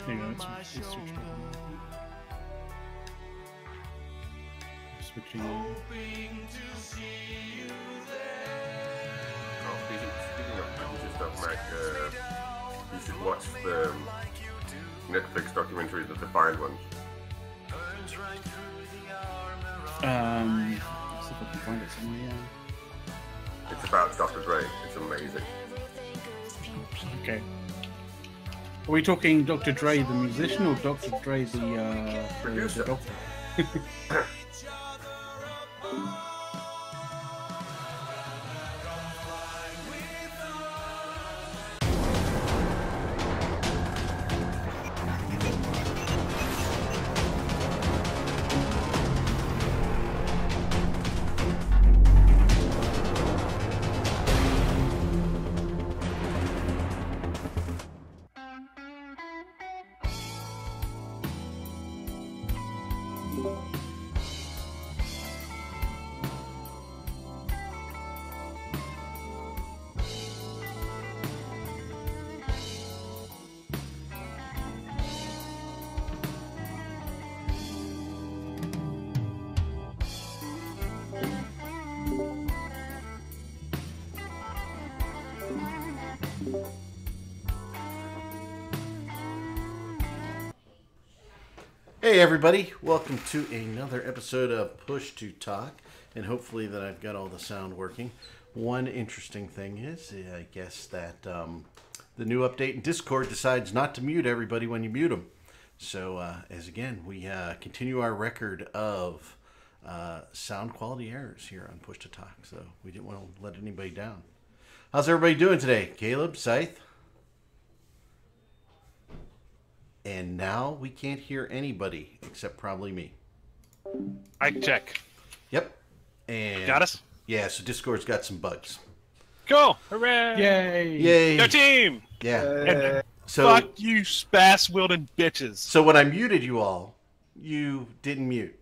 There you go, it's switched over. Switching over. Oh, speaking of British stuff, Mac, you should watch the Netflix documentary, The Defiant Ones. See if I can find it somewhere. It's about Dr. Dre. It's amazing. Okay. Are we talking Dr. Dre the musician or Dr. Dre the Producer. The doctor? Hey everybody, welcome to another episode of Push to Talk, and hopefully that I've got all the sound working. One interesting thing is, I guess that the new update in Discord decides not to mute everybody when you mute them. So, as again, we continue our record of sound quality errors here on Push to Talk, so we didn't want to let anybody down. How's everybody doing today? Caleb, Scythe? And now we can't hear anybody except probably me. Mic check. Yep. And Got us? Yeah, so Discord's got some bugs. Cool. Hooray. Yay! Yay. Go team. Yeah. And So fuck you, spass-wielding bitches. so when I muted you all, you didn't mute.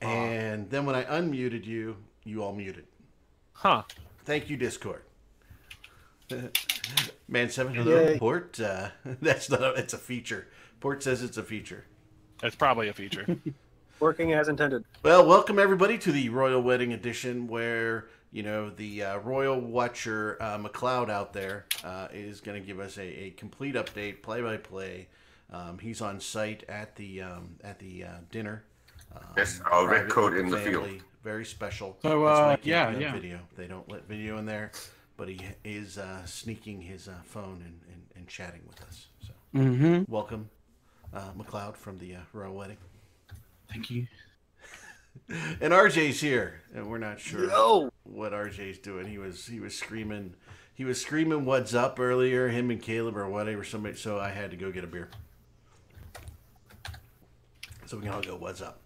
And then when I unmuted you, you all muted. Huh. Thank you, Discord. Man 7, hello. Yay. Port, that's not it's a feature. Port says it's a feature. That's probably a feature. Working as intended. Well, welcome everybody to the Royal Wedding Edition, where the Royal Watcher McLeod out there is going to give us a complete update, play-by-play. He's on site at the dinner. Yes, our red Private coat in the family, field. Very special. So, That's why I can't yeah, put up yeah. video. They don't let video in there, but he is sneaking his phone and chatting with us. So, welcome, McLeod from the Royal Wedding. Thank you. And RJ's here, and we're not sure Yo. what RJ's doing. He was screaming, "What's up?" earlier. Him and Caleb or whatever. Somebody. So I had to go get a beer. So we can all go, "What's up?"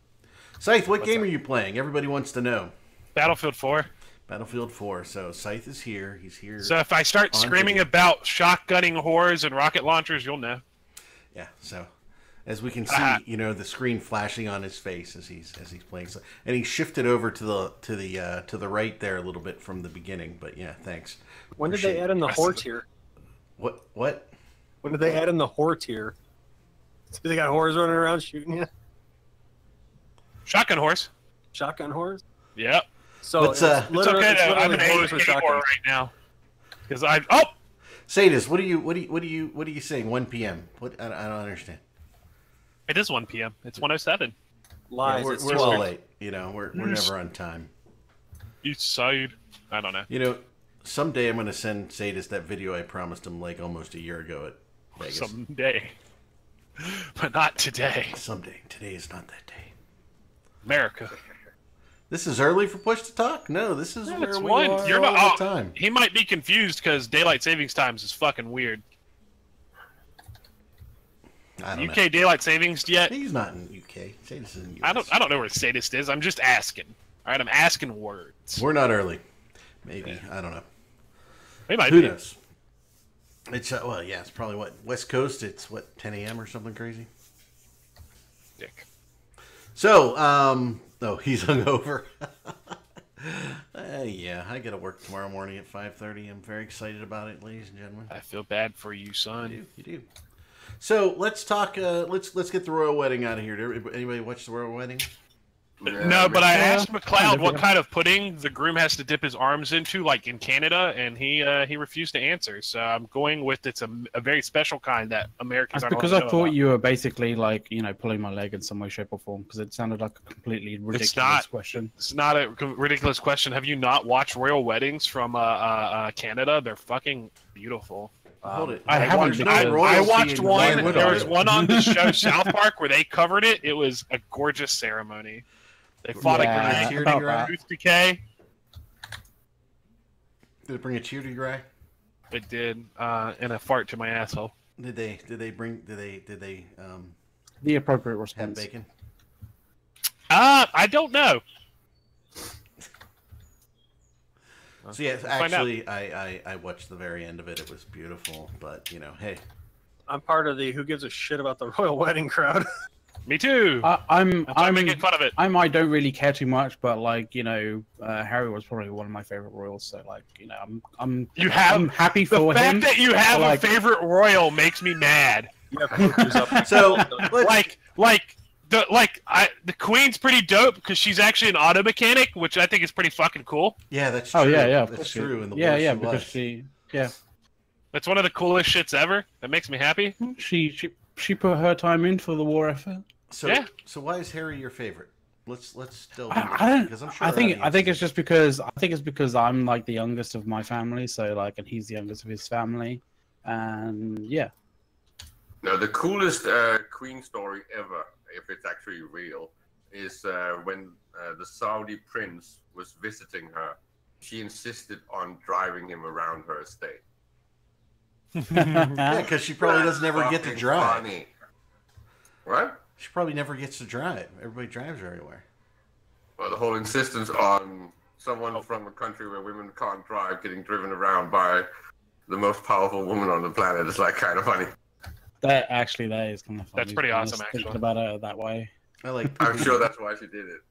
Scythe, what game are you playing? Everybody wants to know. Battlefield 4. Battlefield 4. So Scythe is here. He's here. So if I start on screaming video. about shotgunning whores and rocket launchers, you'll know. Yeah. So as we can see, the screen flashing on his face as he's playing. So, and he shifted over to the right there a little bit from the beginning. But yeah, thanks. When did they add in the whore tier? What? When did they add in the whore tier? So they got whores running around shooting you? Shotgun horse. Shotgun whores? Yep. So Let's, it's It's literally, okay. it's I'm literally an whores with A whore shotguns. right now. Because Sadist, what are you saying? 1 p.m. What? I don't understand. It is 1 p.m. It's 1:07. Lies. We're It's a little 12. late. We're never on time. East side. I don't know. Someday I'm gonna send Sadist that video I promised him like almost a year ago at Vegas. Someday. But not today. Someday. Today is not that day. America. This is early for Push to Talk? No, this is where It's we one. are You're all not. the time. He might be confused because daylight savings times is fucking weird. I don't UK daylight savings know. yet? He's not in UK. Sadist is in US. I don't know where Sadist is. I'm just asking. All right, I'm asking words. We're not early. Maybe. I don't know. They might Who be. knows? It's it's probably West Coast. It's 10 a.m. or something crazy. Dick. So, he's hungover. Yeah, I got to work tomorrow morning at 5:30. I'm very excited about it, ladies and gentlemen. I feel bad for you, You son. do, you do. So let's talk. Let's get the royal wedding out of here. Did anybody watch the royal wedding? No, but I asked kind McLeod of, what yeah. kind of pudding the groom has to dip his arms into, like in Canada, and he refused to answer. So I'm going with it's a very special kind that Americans That's aren't because allowed I to know thought about. you were basically like, pulling my leg in some way, shape, or form, because it sounded like a completely ridiculous not. question. It's not a ridiculous question. Have you not watched royal weddings from Canada? They're fucking beautiful. Hold it. I haven't There's because- no I royalty watched in one. Canada. There was one on the show South Park where they covered it. It was a gorgeous ceremony. They fought Yeah, a Cheer about to that. tooth decay. Did it bring a cheer to your eye? It did, and a fart to my asshole. Did they The appropriate have response. bacon? I don't know. So yeah, find actually, I watched the very end of it. It was beautiful, but hey, I'm part of the who gives a shit about the royal wedding crowd. Me too. I'm I'm making fun of it. I don't really care too much, but Harry was probably one of my favorite royals. So I'm happy The for fact him. that you have like- a favorite royal makes me mad. You have pictures up. so let's, The queen's pretty dope because she's actually an auto mechanic, which I think is pretty fucking cool. yeah, that's true. Oh yeah, of that's course. true. In the yeah, war yeah, she because was. That's one of the coolest shits ever. That makes me happy. she put her time in for the war effort. So Yeah. so why is Harry your favorite? Let's delve into I this, don't. because I'm sure I think our it's just because I'm like the youngest of my family, so and he's the youngest of his family, and yeah. No, the coolest Queen story ever, if it's actually real, is when the Saudi prince was visiting her. She insisted on driving him around her estate. Yeah, because she probably doesn't ever get to Fucking drive. funny. What? She probably never gets to drive. Everybody drives everywhere. Well, the whole insistence on someone from a country where women can't drive getting driven around by the most powerful woman on the planet is kind of funny. That is kind of funny. That's pretty to be honest, awesome, thinking actually. about it that way. I like. I'm sure that's why she did it,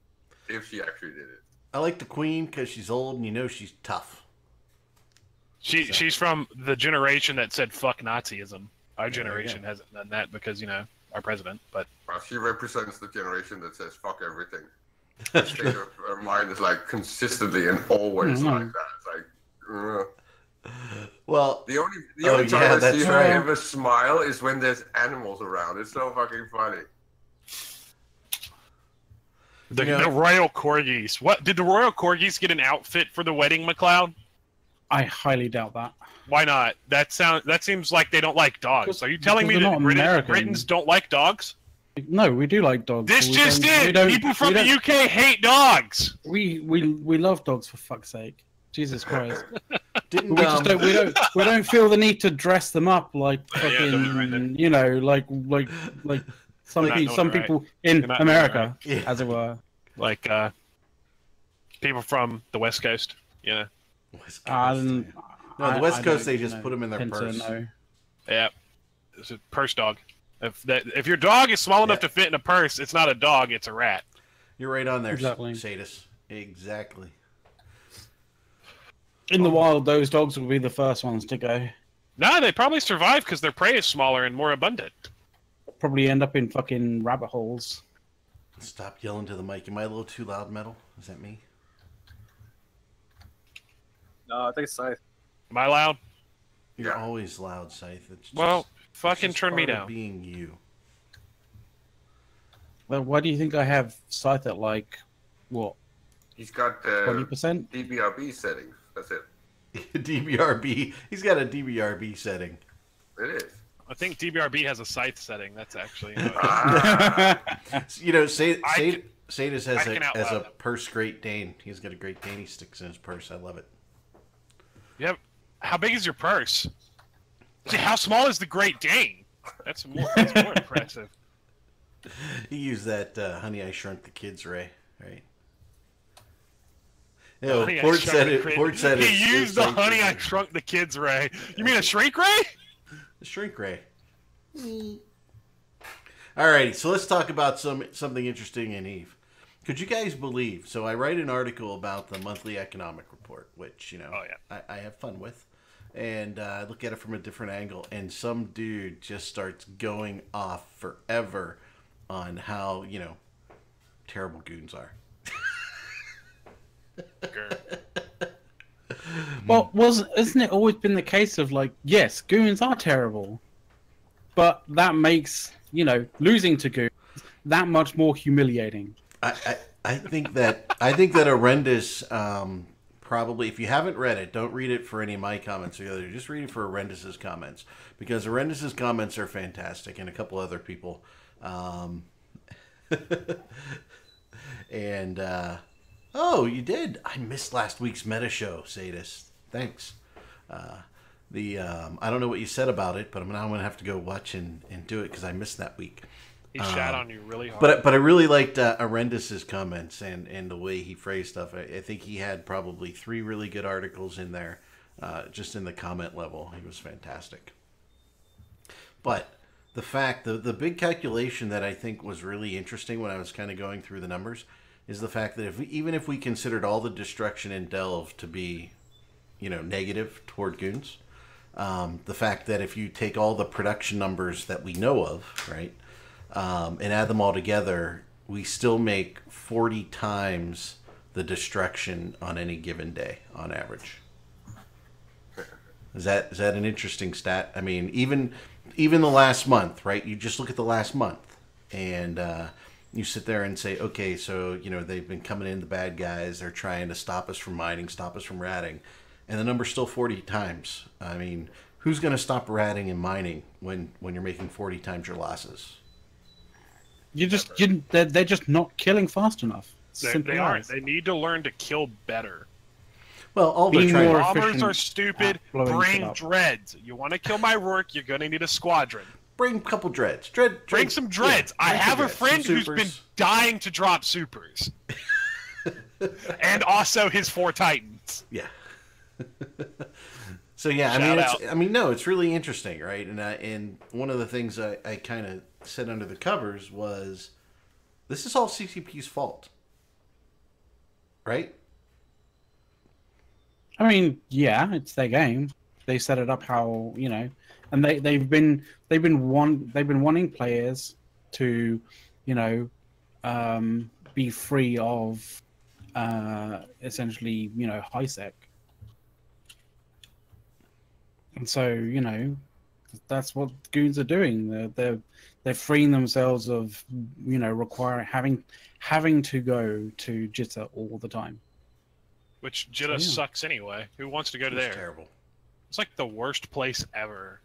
if she actually did it. I like the Queen because she's old and she's tough. She's from the generation that said fuck Nazism. Our generation hasn't done that because our president. But Well, she represents the generation that says fuck everything. State of her mind is consistently and always like that. It's Well, the only time I that's see her right. ever smile is when there's animals around. It's so fucking funny. the royal corgis. What did the royal corgis get an outfit for the wedding, McLeod? I highly doubt that. Why not? That seems like they don't like dogs. Because- Are you telling me because that they're not American. Britons don't like dogs? No, we do like dogs. This but we just don't- we in! don't- People from we the don't- UK hate dogs. We love dogs, for fuck's sake. Jesus Christ. didn't We just don't we don't feel the need to dress them up like Yeah, fucking don't be right there. like some You're not doing it right. people in You're not doing it America, Yeah. as it were. Like people from the West Coast. Yeah. West Coast, No, no, the West Coast they just put them in their tend to purse. know. Yeah. It's a purse dog. If your dog is small enough Yeah. to fit in a purse, it's not a dog, it's a rat. You're right on there, Exactly. Sadis. Exactly. In the wild, those dogs will be the first ones to go. No, they probably survive because their prey is smaller and more abundant. Probably end up in fucking rabbit holes. Stop yelling to the mic. Am I a little too loud, Metal? Is that me? No, I think it's Scythe. Am I loud? You're Yeah. always loud, Scythe. It's Well, it's fucking just turn me part of down. being you. Well, why do you think I have Scythe at what, He's got 20%? DBRB settings. That's it. DBRB. He's got a DBRB setting. It is. I think DBRB has a scythe setting. That's actually. Sadis I has can a outlaw them. purse Great Dane. He's got a Great Dane he sticks in his purse. I love it. Yep. How big is your purse? See, how small is the Great Dane? That's more impressive. He used that Honey, I Shrunk the Kids Ray, right? Honey, I Ford Shrunk said the it. Kid- Ford said it. He used the Honey, I Shrunk the Kids Ray. You mean a shrink ray? The Shrink Ray. Alrighty, so let's talk about something interesting in Eve, Could you guys believe? So I write an article about the monthly economic report, which Oh, yeah. I have fun with, and I look at it from a different angle. And some dude just starts going off forever on how terrible goons are. Well, isn't it always been the case of like, yes, goons are terrible, but that makes losing to goons that much more humiliating. I think that Horrendous, probably, if you haven't read it, don't read it for any of my comments or the other. Just read it for Horrendous's comments, because Horrendous's comments are fantastic, and a couple other people. And oh, you did. I missed last week's meta show, Sadist. Thanks. I don't know what you said about it, but now I'm gonna have to go watch and do it because I missed that week. He shat on you really hard. But I really liked Horrendous's comments and the way he phrased stuff. I think he had probably 3 really good articles in there, just in the comment level. He was fantastic. But the fact, the big calculation that I think was really interesting when I was kind of going through the numbers is the fact that even if we considered all the destruction in Delve to be, negative toward goons, the fact that if you take all the production numbers that we know of, right, and add them all together, we still make 40 times the destruction on any given day on average. Is that an interesting stat? I mean, even the last month, right? You just look at the last month, and you sit there and say, okay, so they've been coming in, the bad guys. They're trying to stop us from mining, stop us from ratting, and the number's still 40 times. I mean, who's going to stop ratting and mining when you're making 40 times your losses? They're just not killing fast enough. They aren't. They need to learn to kill better. Well, all they're trying. Bombers are stupid. Bring dreads. You want to kill my work? You're gonna need a squadron. Bring a couple dreads. Bring some dreads. Yeah, I have a friend who's been dying to drop supers, and also his 4 titans. Yeah. So yeah, it's really interesting, right? And one of the things I kind of said under the covers was, this is all CCP's fault, right? I mean, yeah, it's their game. They set it up how and they've been wanting players to be free of essentially high sec. And so, that's what goons are doing. They're freeing themselves of, requiring having to go to Jitter all the time. Which Jitter sucks anyway. Who wants to go to there? Terrible. It's like the worst place ever.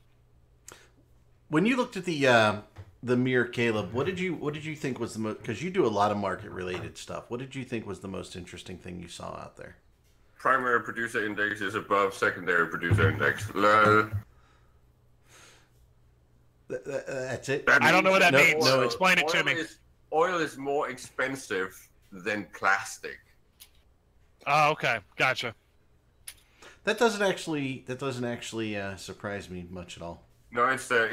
When you looked at the mirror, Caleb, what did you think was the most? Because you do a lot of market related stuff. What did you think was the most interesting thing you saw out there? Primary producer index is above secondary producer index. Lol. That's it. I don't know what that means. No, explain it to me. Oil is more expensive than plastic. Oh, okay, gotcha. That doesn't actually surprise me much at all. No, it's a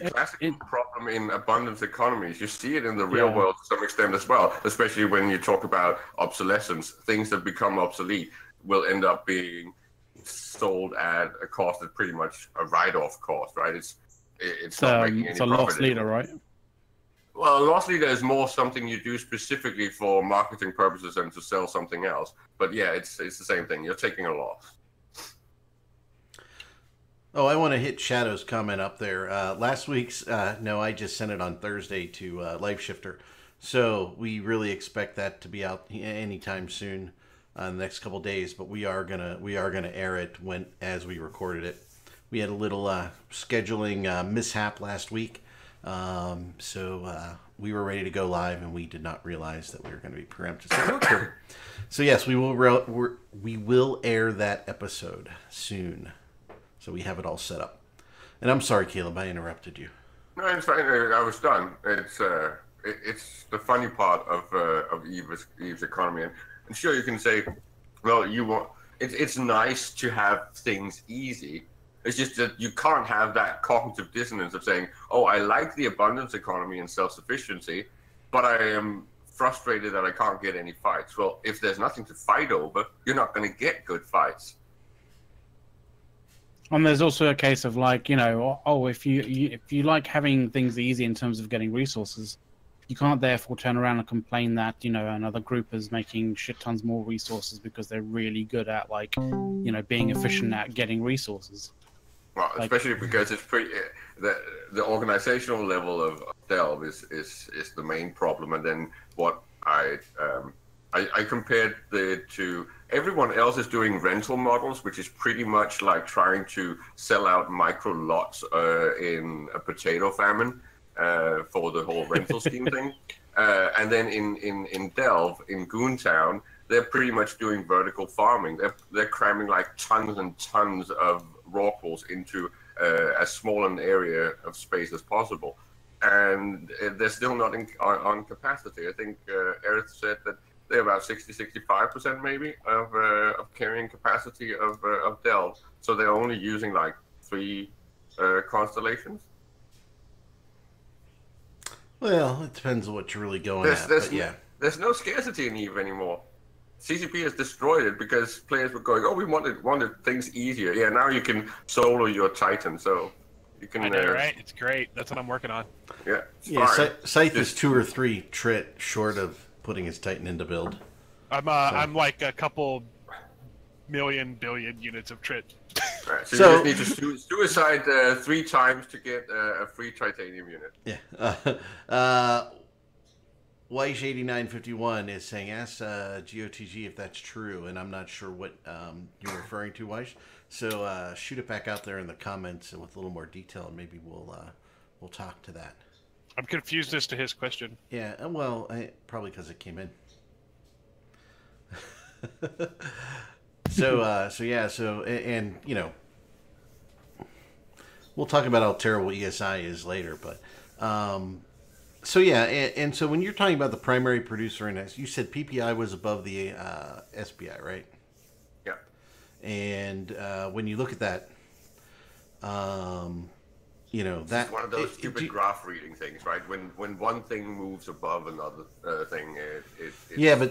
classic problem in abundance economies. You see it in the real world to some extent as well, especially when you talk about obsolescence. Things that become obsolete will end up being sold at a cost that's pretty much a write-off cost, right? It's not making any a loss profit leader, right? Well, a loss leader is more something you do specifically for marketing purposes and to sell something else. But yeah, it's the same thing. You're taking a loss. Oh, I want to hit Shadow's comment up there. Last week's, no, I just sent it on Thursday to LifeShifter. So we really expect that to be out anytime soon, the next couple days. But we are gonna air it as we recorded it. We had a little scheduling mishap last week, so we were ready to go live, and we did not realize that we were going to be preempted. So yes, we will air that episode soon. So we have it all set up. And I'm sorry, Caleb, I interrupted you. No, it's fine. I was done. It's the funny part of Eve's economy, and sure you can say, well, it's nice to have things easy. It's just that you can't have that cognitive dissonance of saying, oh, I like the abundance economy and self-sufficiency, but I am frustrated that I can't get any fights. Well, if there's nothing to fight over, you're not going to get good fights. And there's also a case of like, if you like having things easy in terms of getting resources, you can't therefore turn around and complain that another group is making shit tons more resources because they're really good at being efficient at getting resources. Well, especially because it's pretty the organizational level of Delve is the main problem, and then what I compared it to everyone else is doing rental models, which is pretty much like trying to sell out micro lots in a potato famine for the whole rental scheme thing. And then in Delve, in Goontown, they're pretty much doing vertical farming. They're cramming like tons and tons of raw pools into as small an area of space as possible. And they're still not on capacity. I think Eric said that they're about 60-65% maybe of carrying capacity of Delve. So they're only using like 3 constellations. Well, it depends on what you're really going at. But yeah, there's no scarcity in EVE anymore. CCP has destroyed it because players were going, we wanted things easier. Yeah, now you can solo your Titan, so you can. I know, right? It's great. That's what I'm working on. Yeah. Scythe is 2 or 3 trit short of putting his Titan into build. I'm like a couple billion units of trit. Right, so you just need to suicide 3 times to get a free titanium unit. Yeah. Weish8951 is saying, ask GOTG if that's true, and I'm not sure what you're referring to, Weish. So shoot it back out there in the comments with a little more detail, and maybe we'll talk to that. I'm confused as to his question. Yeah, well, probably because it came in. And we'll talk about how terrible ESI is later, but and so when you're talking about the primary producer index, you said PPI was above the SPI, right? Yeah. And when you look at that, that one of those stupid graph reading things, right? When one thing moves above another thing, it's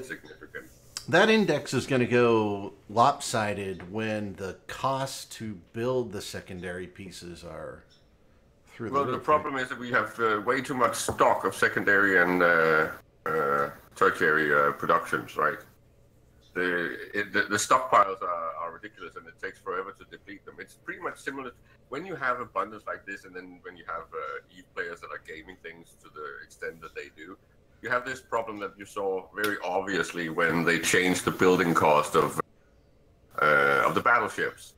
significant. That index is going to go lopsided when the cost to build the secondary pieces are through the roof. The problem is that we have way too much stock of secondary and tertiary productions, right? The stockpiles are ridiculous, and it takes forever to deplete them. It's pretty much similar when you have abundance like this, and then when you have EVE players that are gaming things to the extent that they do. You have this problem that you saw very obviously when they changed the building cost of the battleships.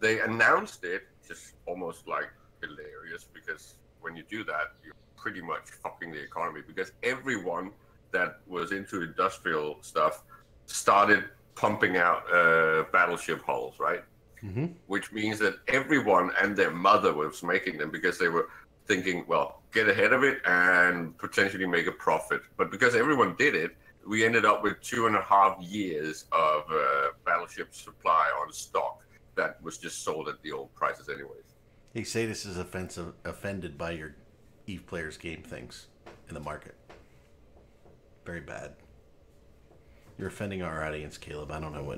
They announced it, just almost like hilarious, because when you do that, you're pretty much fucking the economy, because everyone that was into industrial stuff started pumping out battleship hulls, right? Mm-hmm. Which means that everyone and their mother was making them because they were thinking, well, get ahead of it and potentially make a profit. But because everyone did it, we ended up with 2.5 years of battleship supply on stock that was just sold at the old prices anyways. Hey, Sadis is offended by your EVE players game things in the market. Very bad. You're offending our audience, Caleb. I don't know.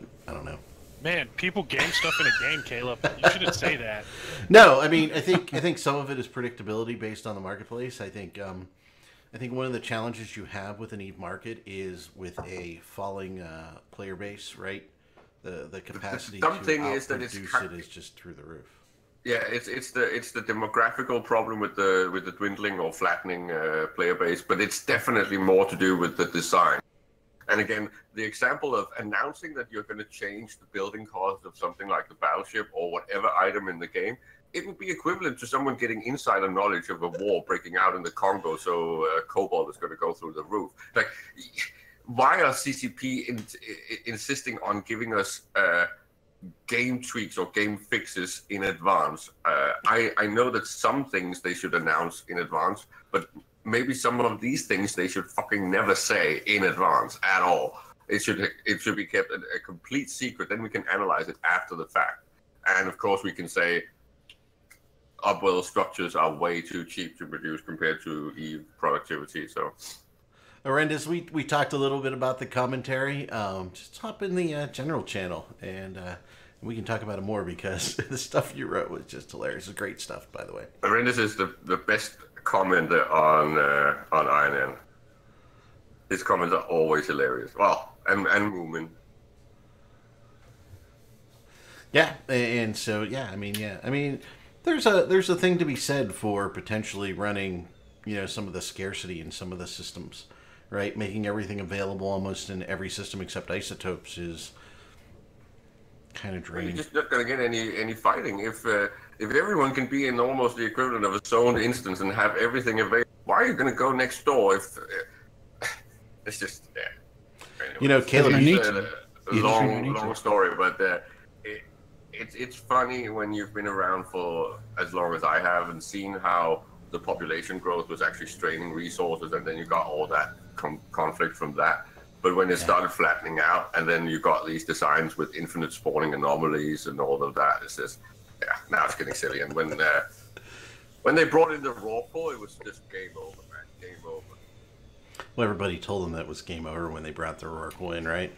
Man, people game stuff in a game, Caleb. You shouldn't say that. No, I mean, I think some of it is predictability based on the marketplace. I think one of the challenges you have with an EVE market is with a falling player base, right? The capacity to outproduce it is just through the roof. Yeah, it's the demographical problem with the dwindling or flattening player base, but it's definitely more to do with the design. And again, the example of announcing that you're going to change the building cost of something like the battleship or whatever item in the game, it would be equivalent to someone getting insider knowledge of a war breaking out in the Congo, so Cobalt is going to go through the roof. Like, why are CCP insisting on giving us game tweaks or game fixes in advance? I know that some things they should announce in advance, but maybe some of these things they should fucking never say in advance at all. It should be kept a complete secret. Then we can analyze it after the fact. And of course we can say Upwell structures are way too cheap to produce compared to EVE productivity. So Horrendous, we talked a little bit about the commentary. Just hop in the general channel, and we can talk about it more because the stuff you wrote was just hilarious. It's great stuff, by the way. Horrendous is the best commenter on INN. His comments are always hilarious. Well, and Moomin. Yeah, and so yeah, I mean, there's a thing to be said for potentially running, some of the scarcity in some of the systems, right? Making everything available almost in every system except Isotopes is kind of draining. You're just not going to get any fighting if everyone can be in almost the equivalent of a zoned instance and have everything available. Why are you going to go next door if it's just Anyway, Caleb, it's a long story, but it's funny when you've been around for as long as I have and seen how the population growth was actually straining resources, and then you got all that conflict from that. But when it started flattening out, and then you got these designs with infinite spawning anomalies and all of that, it's just, now it's getting silly. And when they brought in the raw pool, it was just game over, man. Game over. Well, everybody told them that was game over when they brought the Oracle in, right?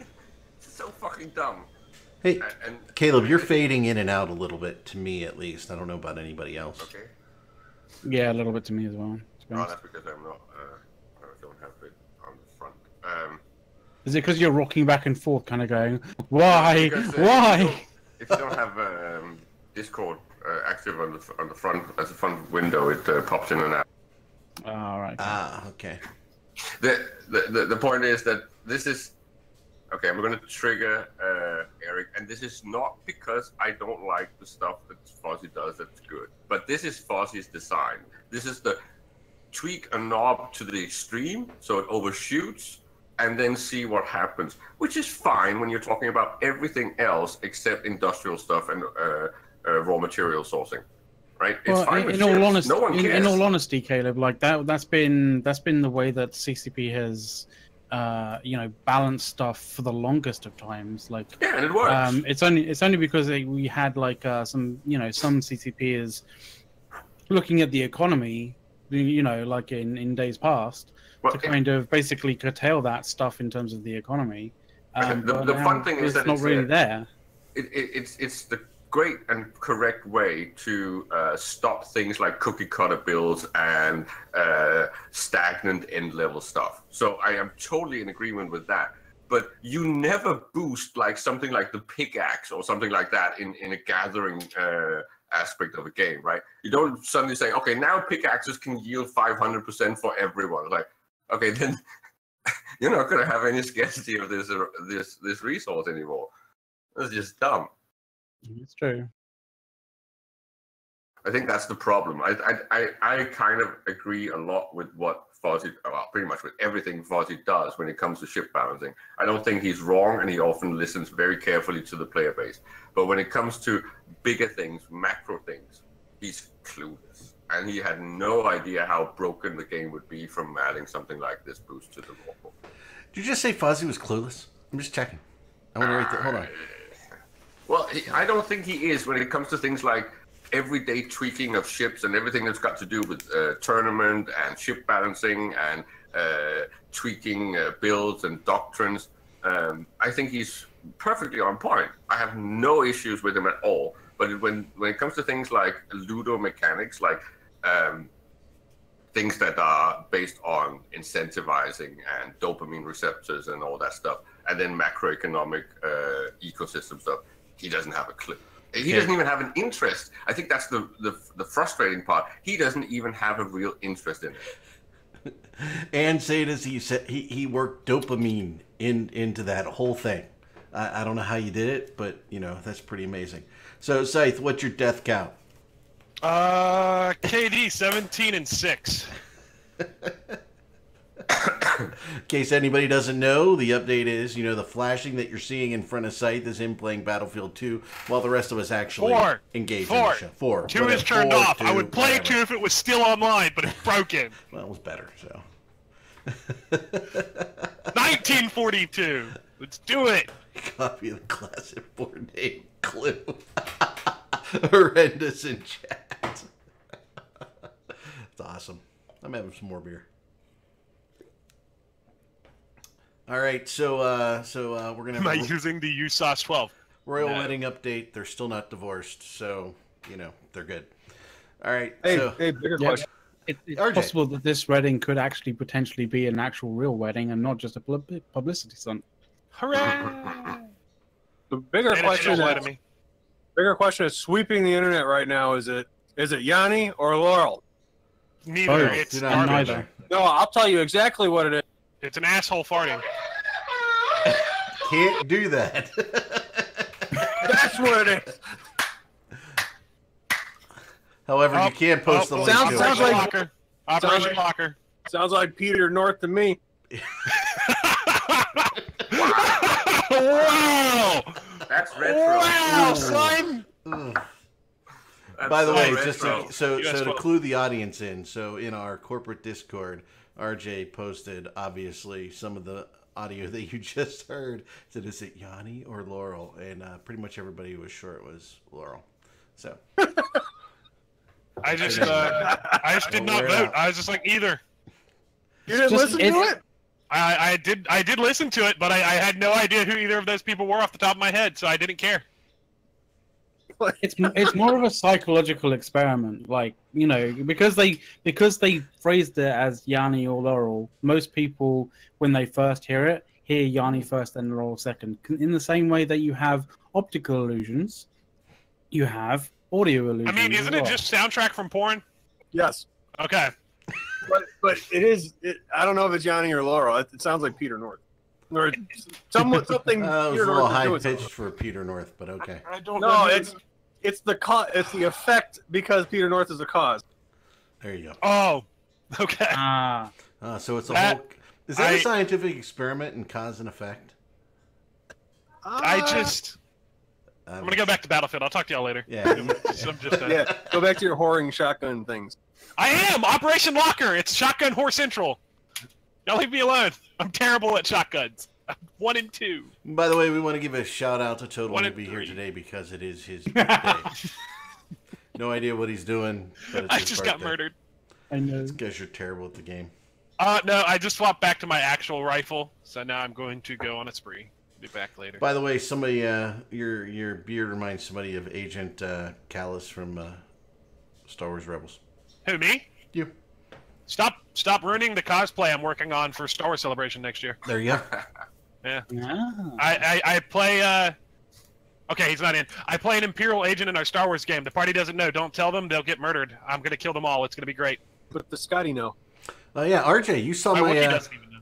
It's so fucking dumb. Hey, and Caleb, you're fading in and out a little bit, to me at least. I don't know about anybody else. Okay. Yeah, a little bit to me as well. Oh, that's because I'm not. I don't have it on the front. Is it because you're rocking back and forth, kind of going, why, why? If you don't have Discord active on the front as a front window, it pops in and out. All right. Ah, okay. The point is that this is okay. I'm going to trigger Eric, and this is not because I don't like the stuff that Fozzie does that's good, but this is Fozzie's design. This is the tweak a knob to the extreme so it overshoots, and then see what happens, which is fine when you're talking about everything else except industrial stuff and raw material sourcing. Right? It's fine. In all honesty, Caleb, like that's been the way that CCP has balanced stuff for the longest of times. Like, yeah, and it works. It's only because we had like some CCPers looking at the economy, like in days past, to kind of basically curtail that stuff in terms of the economy. The fun thing is that it's not really there. It's the great and correct way to stop things like cookie cutter builds and stagnant end level stuff. So I am totally in agreement with that. But you never boost like something like the pickaxe or something like that in a gathering aspect of a game, right? You don't suddenly say, okay, now pickaxes can yield 500% for everyone. Like, okay, then you're not going to have any scarcity of this resource anymore. That's just dumb. It's true. I think that's the problem. I kind of agree a lot with what Fozzie, well, pretty much with everything Fozzie does when it comes to ship balancing. I don't think he's wrong, and he often listens very carefully to the player base. But when it comes to bigger things, macro things, he's clueless. And he had no idea how broken the game would be from adding something like this boost to the role. Did you just say Fozzie was clueless? I'm just checking. I want to write that. Hold on. Well, I don't think he is when it comes to things like everyday tweaking of ships and everything that's got to do with tournament and ship balancing and tweaking builds and doctrines. I think he's perfectly on point. I have no issues with him at all. But when it comes to things like Ludo mechanics, like things that are based on incentivizing and dopamine receptors and all that stuff, and then macroeconomic ecosystem stuff, he doesn't have a clue. He doesn't even have an interest. I think that's the frustrating part. He doesn't even have a real interest in it. And say it as he said, he worked dopamine into that whole thing. I don't know how you did it, but that's pretty amazing. So Scythe, what's your death count? KD 17-6. In case anybody doesn't know, the update is, the flashing that you're seeing in front of Scythe is him playing Battlefield 2, while the rest of us actually engage in the show. 4. 2 is turned off. I would play 2 if it was still online, but it's broken. Well, it was better, so. 1942. Let's do it. Copy of the classic board name clue. Horrendous in chat. It's awesome. I'm having some more beer. All right, so we're gonna Am I have a using the USOS 12? royal No. wedding update. They're still not divorced, so they're good. All right, Hey, so bigger Yeah. question. It's RJ. possible that this wedding could actually potentially be an actual real wedding and not just a publicity stunt. Hooray! The bigger And it's question still is, letting me. sweeping the internet right now. Is it Yanni or Laurel? Neither. Both. It's Do not and do neither. that. No, I'll tell you exactly what it is. It's an asshole farting. Can't do that. That's what it is. However, you can post the link sounds- to it. sounds like- Locker. Operation like- Locker. Sounds like Peter North to me. Wow! That's retro. Wow, Ooh. son! Ugh. That's By the way, retro. just so US to 12. clue the audience in, so in our corporate Discord, RJ posted obviously some of the audio that you just heard. Said, is it Yanni or Laurel? And pretty much everybody was sure it was Laurel. So I just did not We're vote. out. I was just like either. You didn't Just- listen to it's- it? I did listen to it, but I had no idea who either of those people were off the top of my head, so I didn't care. It's more of a psychological experiment, like because they phrased it as Yanni or Laurel. Most people, when they first hear it, hear Yanni first and Laurel second. In the same way that you have optical illusions, you have audio illusions. I mean, isn't as it well. just soundtrack from porn? Yes. Okay. But it is. I don't know if it's Yanni or Laurel. It sounds like Peter North. Or something. it was Peter a little North is high doing pitched for Peter North, but okay. I don't No, it's the it's the effect because Peter North is the cause. There you go. Oh, okay. Ah, So it's a That- whole. Is that a I- scientific experiment in cause and effect? I just. Um, I'm gonna go back to Battlefield. I'll talk to y'all later. Yeah. I'm just, Yeah, go back to your whoring shotgun things. I am Operation Locker. It's Shotgun Horse Central. Y'all leave me alone. I'm terrible at shotguns. I'm 1 and 2. By the way, we want to give a shout out to Total One to and be here three. today because it is his birthday. No idea what he's doing, but it's I his just birthday. got murdered. I know. Because you're terrible at the game. No, I just swapped back to my actual rifle, so now I'm going to go on a spree. Be back later. By the way, somebody, your beard reminds somebody of Agent Callus from Star Wars Rebels. Who, me? You. Stop ruining the cosplay I'm working on for Star Wars Celebration next year. There you go. Yeah. Ah. I play. Okay, he's not in. I play an Imperial agent in our Star Wars game. The party doesn't know. Don't tell them. They'll get murdered. I'm gonna kill them all. It's gonna be great. But the Scotty know. Yeah, RJ, you saw My my Wookiee doesn't even know.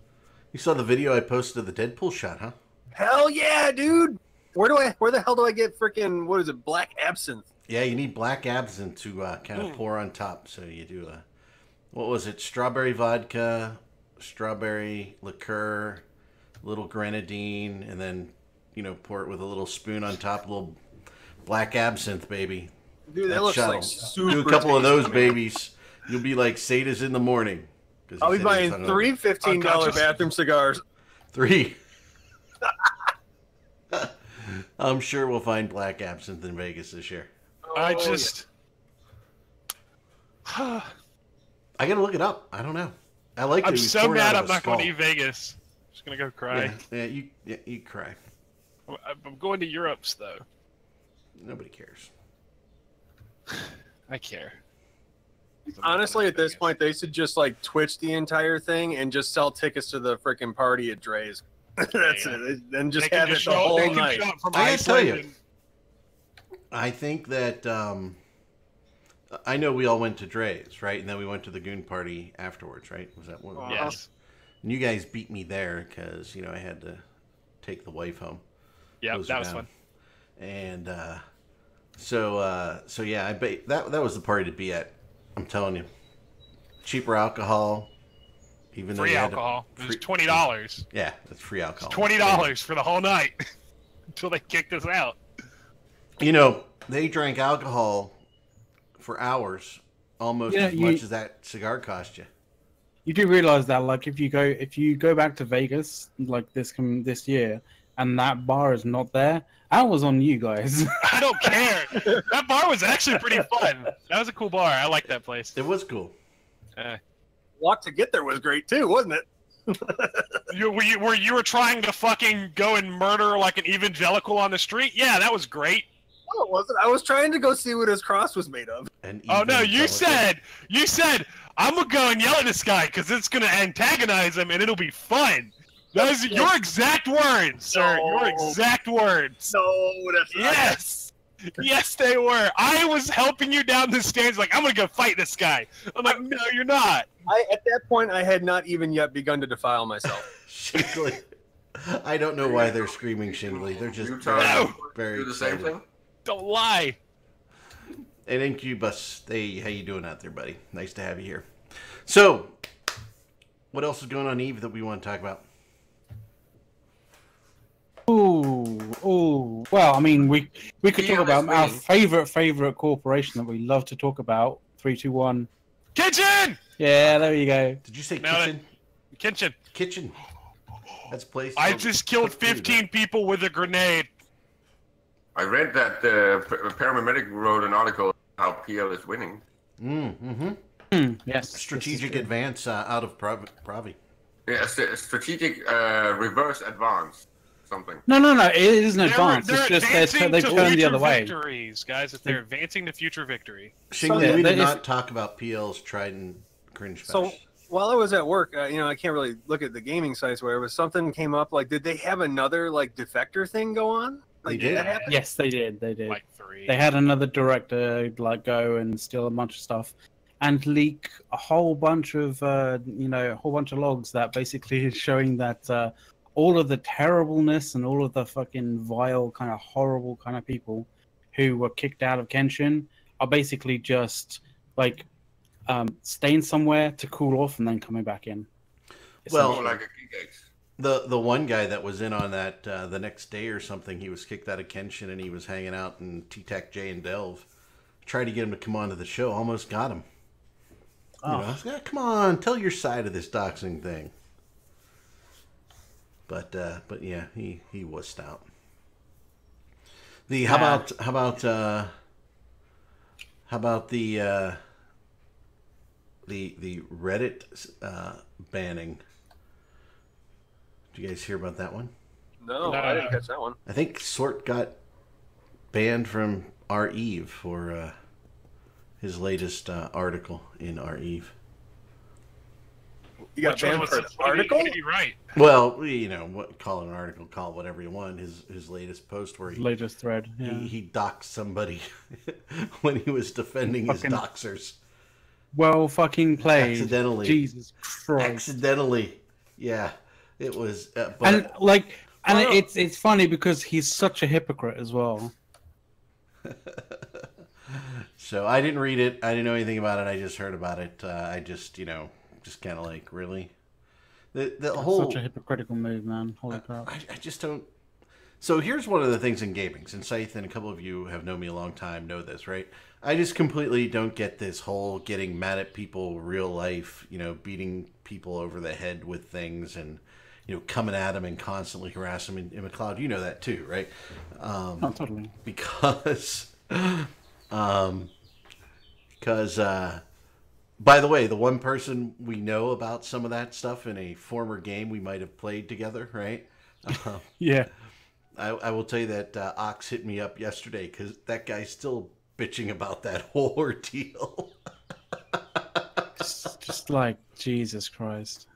you saw the video I posted of the Deadpool shot, huh? Hell yeah, dude! Where the hell do I get freaking what is it? Black absinthe. Yeah, you need black absinthe to kind of pour on top. So you do what was it? Strawberry vodka, strawberry liqueur, little grenadine, and then pour it with a little spoon on top. A little black absinthe, baby. Dude, that That looks shuttle. like super. Do a couple of those tasty, man. babies. You'll be like Sada's in the morning. 'Cause he I'll be said he buying was hungover. three $15 Unconscious. bathroom cigars. 3. I'm sure we'll find black absinthe in Vegas this year. I Oh, just. I gotta look it up. I don't know. I like that I'm he was so pouring mad out I'm of a not going to skull. eat Vegas. Just gonna go cry. You cry. I'm going to Europe's though. Nobody cares. I care. Honestly, at this point, they should just like Twitch the entire thing and just sell tickets to the freaking party at Dre's. That's Yeah. it. And just They can have it just the show- they whole can night. show up from I gotta tell Iceland you. and- I think that I know we all went to Dre's, right? And then we went to the Goon Party afterwards, right? Was that one? Yes. And you guys beat me there because I had to take the wife home. Yeah, Close that her was down. fun. And so yeah, I bet that was the party to be at. I'm telling you, cheaper alcohol, even though Free you had alcohol. To, It was $20. Yeah, that's free alcohol. $20 for the whole night until they kicked us out. They drank alcohol for hours, almost Yeah, as much as that cigar cost you. You do realize that, like, if you go back to Vegas, like this year, and that bar is not there, that was on you guys. I don't care. That bar was actually pretty fun. That was a cool bar. I like that place. It was cool. Walk to get there was great too, wasn't it? Where you were trying to fucking go and murder like an evangelical on the street? Yeah, that was great. No, it wasn't. I was trying to go see what his cross was made of. Oh no, you said I'm gonna go and yell at this guy because it's gonna antagonize him and it'll be fun. That is your exact words, sir. No. Your exact words. No, that's not. Yes. Yes, they were. I was helping you down the stairs, like I'm gonna go fight this guy. I'm like, no, you're not. At that point, I had not even yet begun to defile myself. Shingly. I don't know why they're screaming Shingly. They're just Utah, very do the same excited. thing. Don't lie. And Incubus, hey, how you doing out there, buddy? Nice to have you here. So, what else is going on Eve that we want to talk about? Ooh. Well, I mean, we could talk about our favorite corporation that we love to talk about. 3, 2, 1. Kitchen. Yeah, there you go. Did you say Nailed kitchen? Kitchen. Kitchen. That's place. I just killed 15 people with a grenade. I read that the paramedic wrote an article how PL is winning. Yes. Strategic advance out of Pravi. Yeah, strategic reverse advance, something. No. It isn't advanced. They're It's just advancing they've to turned the future other way. victories, guys. If they're advancing to future victory. Shingly, yeah, we that did is- not talk about PL's Trident cringe fest. So while I was at work, I can't really look at the gaming sites where but something came up. Like, did they have another like defector thing go on? Like, They did. that happen? Yes, they did. Like 3. They had another director like go and steal a bunch of stuff and leak a whole bunch of logs that basically is showing that all of the terribleness and all of the fucking vile kind of horrible kind of people who were kicked out of Kenshin are basically just like staying somewhere to cool off and then coming back in. Well, More like a Geek-X. the one guy that was in on that the next day or something, he was kicked out of Kenshin and he was hanging out in T-Tac-J and Delve. Tried to get him to come on to the show, almost got him. You know, I was like, come on, tell your side of this doxing thing. But yeah, he was stout. How about the Reddit banning? Did you guys hear about that one? No, I didn't catch that one. I think Sort got banned from R Eve for his latest article in R Eve. You got Which one banned was for an it? article? You're right. Well, you know, call it an article, call it whatever you want. His latest post where Latest thread. Yeah. he doxed somebody when he was defending his Fucking- doxers. Well, fucking played. Accidentally. Jesus Christ. Accidentally. Yeah, it was. But And it's funny because he's such a hypocrite as well. so I didn't read it. I didn't know anything about it. I just heard about it. I just kind of like, really? The whole Such a hypocritical move, man. Holy crap. I just don't. So here's one of the things in gaming. Since Scythe and a couple of you have known me a long time, know this, right? I just completely don't get this whole getting mad at people real life, beating people over the head with things and, coming at them and constantly harassing them. And McLeod, you know that too, right? Oh, totally. Because, by the way, the one person we know about some of that stuff in a former game we might have played together, right? Yeah. I will tell you that Ox hit me up yesterday because that guy's still bitching about that whole ordeal. just like, Jesus Christ.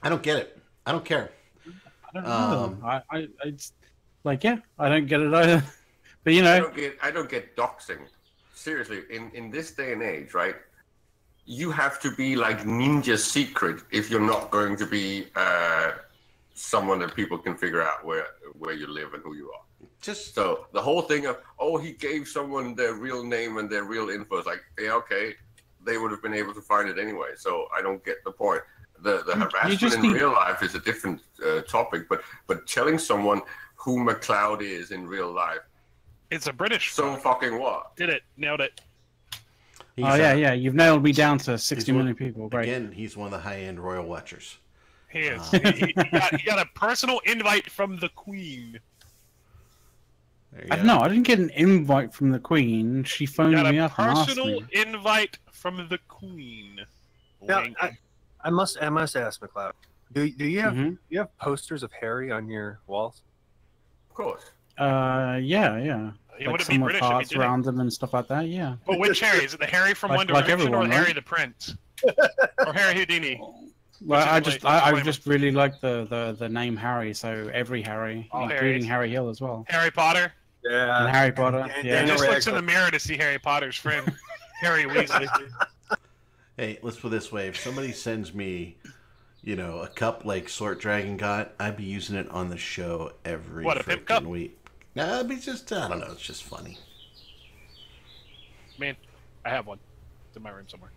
I don't get it. I don't care. I don't know. I just, like, yeah, I don't get it either. But, I don't get doxing. Seriously, in this day and age, right? You have to be like Ninja Secret if you're not going to be someone that people can figure out where you live and who you are. So the whole thing of, he gave someone their real name and their real info, is like, yeah, okay, they would have been able to find it anyway. So I don't get the point. The harassment in real life is a different topic, but telling someone who McLeod is in real life, It's a British. so fucking what? Did it? Nailed it. yeah. You've nailed me down to 60 million people. Great. Again, he's one of the high-end royal watchers. He is. He got a personal invite from the Queen. There you go. No, I didn't get an invite from the Queen. She phoned Got me a up and asked personal me. invite from the Queen. Now, Wink. I must ask McLeod. Do you have Mhm. you have posters of Harry on your walls? Of course. Yeah. He Like wouldn't some be with British if he hearts didn't. around them and stuff like that. Yeah. But which Harry? Is it the Harry from One Like Direction or everyone, Harry right? the Prince? Or Harry Houdini? Well, Which is I like- just really like the name Harry. So every Harry, All including Harrys. Harry Hill as well, Harry Potter? Yeah. and Harry Potter. and Yeah. He Daniel just looks in the Radcliffe. mirror to see Harry Potter's friend, Harry Weasley. Hey, let's put it this way: if somebody sends me, a cup like Sort Dragon got, I'd be using it on the show every What, a pimp cup? freaking week. Nah, it'd be just, I don't know, it's just funny. Man, I have one. It's in my room somewhere.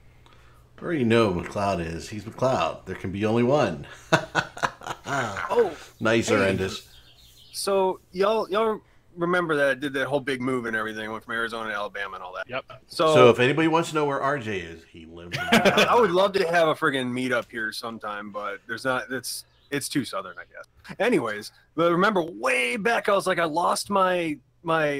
I already know McLeod is. He's McLeod. There can be only one. Oh, Nice, Hey. horrendous. so y'all remember that I did that whole big move and everything, went from Arizona to Alabama and all that. Yep. So if anybody wants to know where RJ is, he lives in I would love to have a friggin' meetup here sometime, but there's not. It's too southern, I guess. Anyways, but remember way back, I was like, I lost my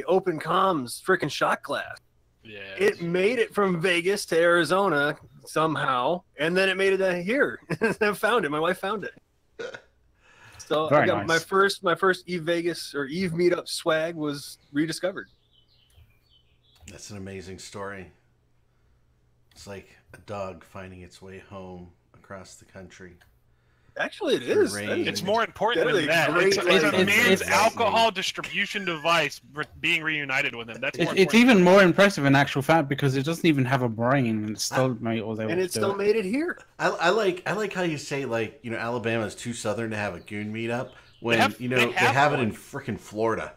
open comms freaking shot glass. Yeah. It made it from Vegas to Arizona somehow, and then it made it here. I found it. My wife found it. So I Very got nice. my first Eve Vegas or Eve meetup swag was rediscovered. That's an amazing story. It's like a dog finding its way home across the country. Actually, it Through is. rain. It's more important That is than that. great, It's like, a man's it's- alcohol distribution device being reunited with him. That's more It's important. even more impressive in actual fact because it doesn't even have a brain and it's still made all they And want it to still do. made it here. I like how you say Alabama is too southern to have a goon meetup when have- they they have, have it in one. freaking Florida.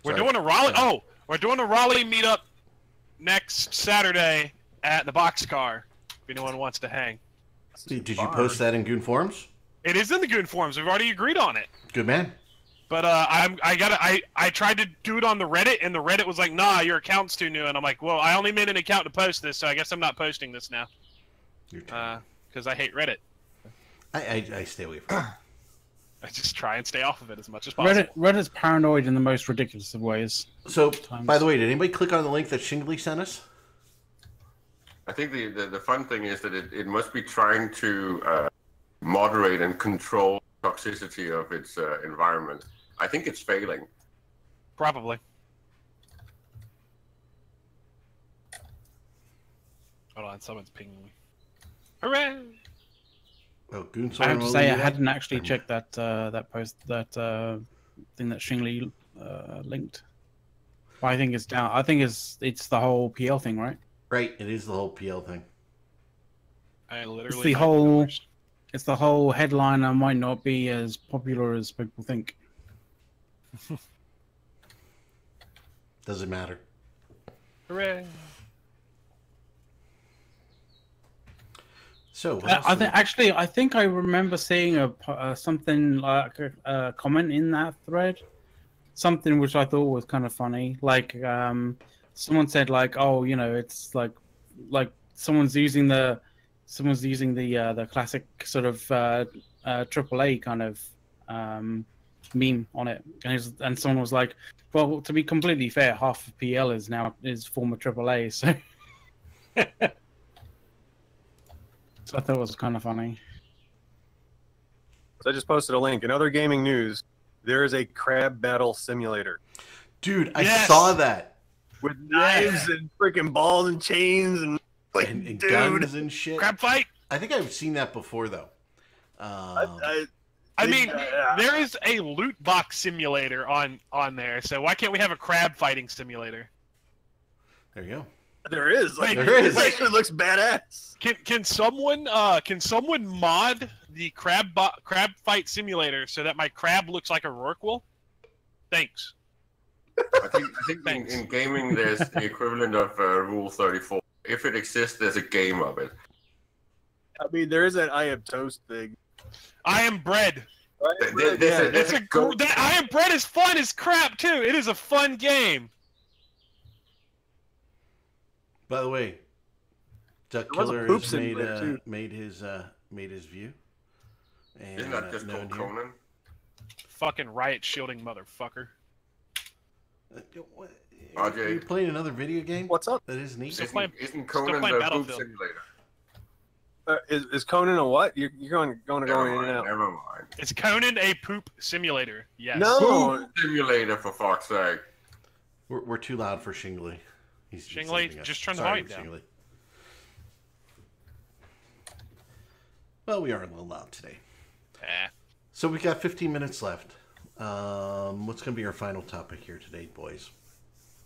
We're Sorry. doing a Raleigh. Oh, we're doing a Raleigh meetup next Saturday at the Boxcar. If anyone wants to hang, Did you post that in Goon Forums? it is in the Goon forums. We've already agreed on it. Good man. But I tried to do it on the Reddit, and the Reddit was like, "Nah, your account's too new." And I'm like, "Well, I only made an account to post this, so I guess I'm not posting this now, Your turn. because I hate Reddit. I stay away from it. I just try and stay off of it as much as possible." Reddit's paranoid in the most ridiculous of ways. So, Times. by the way, did anybody click on the link that Shingley sent us? I think the fun thing is that it must be trying to moderate and control toxicity of its environment. I think it's failing. Probably. Hold on, someone's pinging me. Hooray! Oh, Goon I have to Forum say, I only hadn't actually checked that post, that thing that Shingley linked. But I think it's down. I think it's the whole PL thing, right? Right, it is the whole PL thing. I literally. the whole- It's the whole headliner might not be as popular as people think. Doesn't matter. Hooray! So, what else I do we- think actually, I think I remember seeing something like a comment in that thread, something which I thought was kind of funny. Like someone said, like, "Oh, it's like someone's using the classic sort of AAA kind of meme on it," and someone was like, "Well, to be completely fair, half of PL is former AAA, so." So I thought it was kind of funny. So I just posted a link. In other gaming news, there is a crab battle simulator Dude, I Yes! saw that. with knives and freaking balls and chains and like, And dude. guns and shit. Crab fight. I think I've seen that before, though. I I mean, Yeah. there is a loot box simulator on there, so why can't we have a crab fighting simulator? There you go. there is. Like, There is. It actually looks badass. Can someone mod the crab fight simulator so that my crab looks like a Rorqual? Thanks. I think Thanks. in gaming there's the equivalent of Rule 34. If it exists, there's a game of it. I mean, there is that I am toast thing. I am bread. Right? There's a go- That I am bread is fun as crap too. It is a fun game. By the way, Duck There was a Killer poop has simulator, too. made his view. And, Isn't that just known called here. Conan? Fucking riot shielding motherfucker. What, RJ. Are you playing another video game? What's up? That is neat. Still playing- Isn't still Conan playing the poop Battlefield. simulator? Is Conan a what? You're going to go in and out. Never mind. Is Conan a poop simulator? Yes. No. Poop simulator, for fuck's sake. We're too loud for Shingley. He's Shingley, leaving us. just turn the Sorry, volume down. Shingley. Well, we are a little loud today. Eh. So we got 15 minutes left. What's going to be our final topic here today, boys?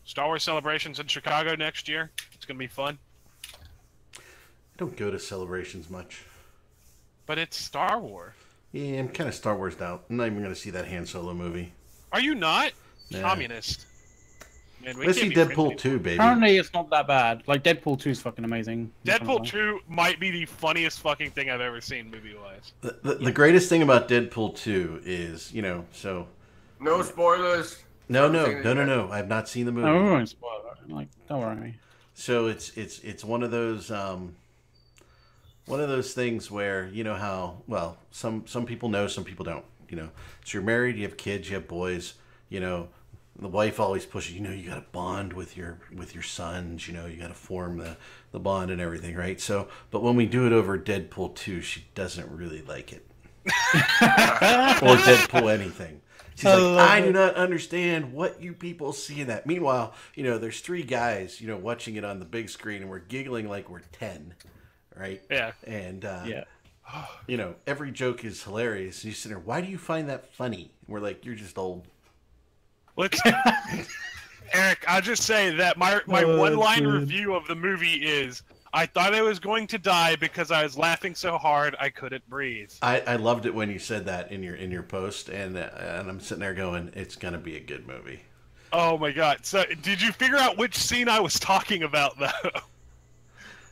Star Wars celebrations in Chicago next year. It's gonna be fun. I don't go to celebrations much. But it's Star Wars. Yeah, I'm kind of Star Wars out. I'm not even going to see that Han Solo movie. Are you not? Nah. Communist. Man, we Let's can't see be Deadpool friends 2, baby. Apparently, it's not that bad. Like Deadpool 2 is fucking amazing. anymore. Deadpool 2 might be the funniest fucking thing I've ever seen movie-wise. The greatest thing about Deadpool 2 is, you know, so... No spoilers. No. I have not seen the movie. No, we won't spoil it. Like, don't worry. So it's one of those things where, you know how, well, some people know, some people don't, you know. So you're married, you have kids, you have boys, you know. The wife always pushes, you know, you got to bond with your sons, you know, you got to form the bond and everything, right? So, but when we do it over Deadpool 2, she doesn't really like it. Or Deadpool anything. She's like, I do not understand what you people see in that. Meanwhile, you know, there's 3 guys, you know, watching it on the big screen, and we're giggling like we're 10, right? Yeah. And, Yeah. you know, every joke is hilarious. And you sit there, why do you find that funny? And we're like, you're just old. Let's, Eric, I'll just say that my one-line review of the movie is, I thought I was going to die because I was laughing so hard I couldn't breathe. I loved it when you said that in your post, and I'm sitting there going, it's gonna be a good movie. Oh my god! So, did you figure out which scene I was talking about, though?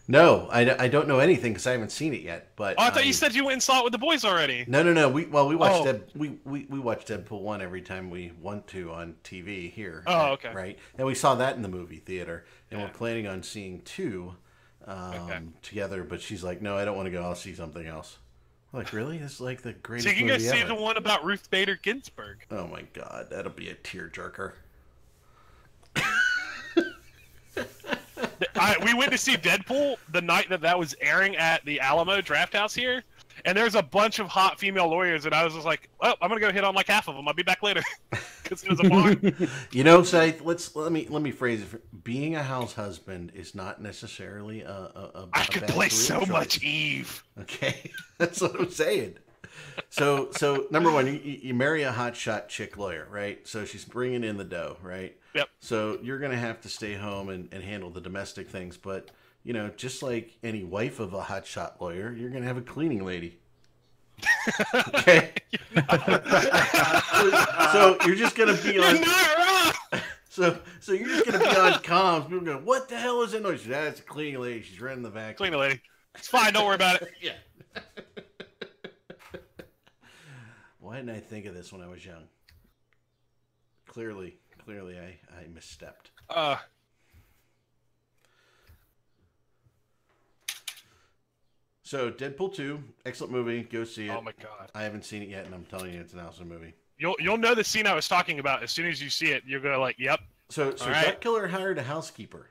No, I don't know anything because I haven't seen it yet. But Oh, I thought you said you went and saw it with the boys already. No. We watched Oh. we watch Deadpool 1 every time we want to on TV here. Oh, okay. Right, and we saw that in the movie theater, and Yeah. we're planning on seeing 2 Okay. together. But she's like, no, I don't want to go. I'll see something else. I'm like, really? This is like the greatest So you can go movie see ever. the one about Ruth Bader Ginsburg. Oh my god, that'll be a tearjerker. We went to see Deadpool the night that was airing at the Alamo Draft House here, and there's a bunch of hot female lawyers, and I was just like, "Oh, I'm gonna go hit on like half of them. I'll be back later," because it was a bar. You know, Scythe, let me phrase it. Being a house husband is not necessarily a I could bad play career so choice. much Eve. Okay, that's what I'm saying. So number one, you marry a hotshot chick lawyer, right? So she's bringing in the dough, right? Yep. So you're gonna have to stay home and handle the domestic things, but you know, just like any wife of a hotshot lawyer, you're gonna have a cleaning lady. Okay. So you're just gonna be You're on. not wrong. So you're just gonna be on comms. People go, "What the hell is that noise?" That's a cleaning lady. She's running the vacuum. Clean it, lady. It's fine. Don't worry about it. Yeah. Why didn't I think of this when I was young? Clearly, I misstepped. So, Deadpool 2, excellent movie. Go see it. Oh my god. I haven't seen it yet, and I'm telling you, it's an awesome movie. You'll know the scene I was talking about as soon as you see it. You're gonna like, yep. So All right. Gut Killer hired a housekeeper.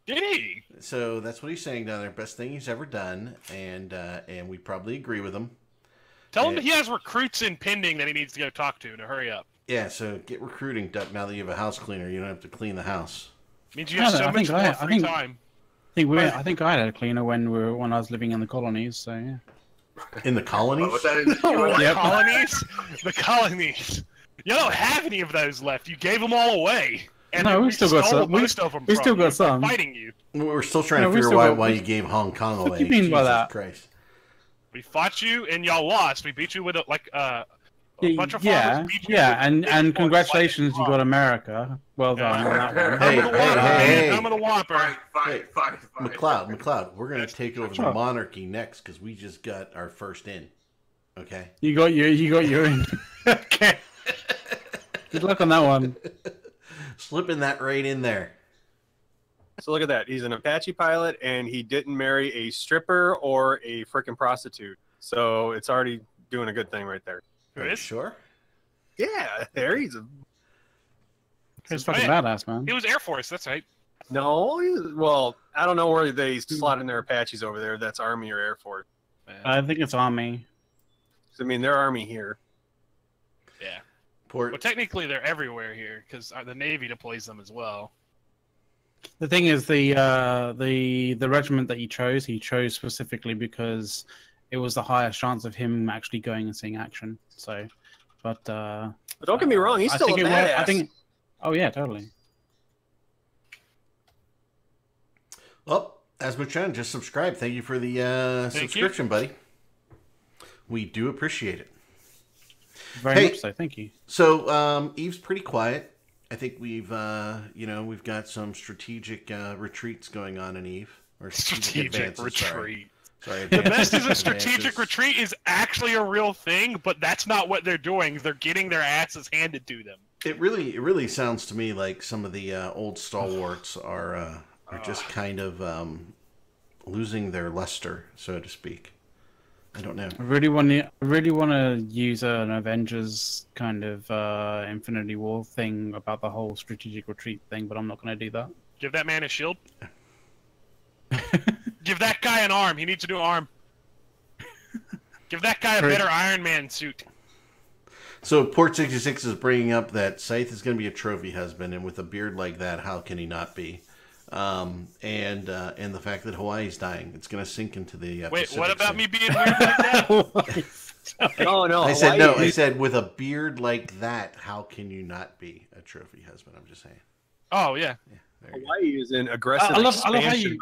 Did he? So that's what he's saying down there. Best thing he's ever done, and we probably agree with him. Tell him Yeah. he has recruits in pending that he needs to go talk to hurry up. Yeah, so get recruiting, Duck. Now that you have a house cleaner, you don't have to clean the house. Means you have so much more free time. I think I had a cleaner when I was living in the colonies. So yeah. In the colonies? What was that in The Yep. colonies? The colonies. You don't have any of those left. You gave them all away. And No, then we still got stole some. most of them We from still you got some. by fighting you. We're still trying No, to we figure still out got- why you gave Hong Kong away. What do you mean by Jesus that? Christ. We fought you and y'all lost. We beat you with a bunch of Yeah, farmers beat you yeah, with big and force congratulations, you like got America. Well done on that one. Hey, I'm of the Whopper. hey. I'm of the Whopper. Fight. McLeod, we're going to take over the Sure. monarchy next because we just got our first in. Okay? You got your in. Okay. Good luck on that one. Slipping that right in there. So look at that. He's an Apache pilot, and he didn't marry a stripper or a frickin' prostitute. So it's already doing a good thing right there. Who Are you is? sure? Yeah, there he's a. He's fucking Hey, badass, man. He was Air Force. That's right. No, well, I don't know where they slot in their Apaches over there. That's Army or Air Force. I think it's Army. I mean, they're Army here. Yeah. Port. Well, technically they're everywhere here because the Navy deploys them as well. The thing is, the regiment that he chose specifically because it was the highest chance of him actually going and seeing action. So, but But don't get me wrong, he's I still a think it was- badass. I think. Oh yeah, totally. Well, Asmachan, just subscribe. Thank you for the subscription, buddy. We do appreciate it. Very Hey. much so. Thank you. So Eve's pretty quiet. I think we've we've got some strategic retreats going on in Eve. Or Strategic advances, sorry. retreat. Sorry, The best is a advances. strategic retreat is actually a real thing, but that's not what they're doing. They're getting their asses handed to them. It really sounds to me like some of the old stalwarts are just kind of losing their luster, so to speak. I don't know. I really want to use an Avengers kind of Infinity War thing about the whole strategic retreat thing, but I'm not going to do that. Give that man a shield. Give that guy an arm. He needs a new arm. Give that guy a better Iron Man suit. So Port 66 is bringing up that Scythe is going to be a trophy husband, and with a beard like that, how can he not be? And the fact that Hawaii's dying, it's going to sink into the Wait, Pacific what about Sea. me being weird like that? No, I said no. Hawaii- I said with a beard like that, how can you not be a trophy husband? I'm just saying. Oh yeah. There you go. Hawaii is in aggressive I love expansion how you.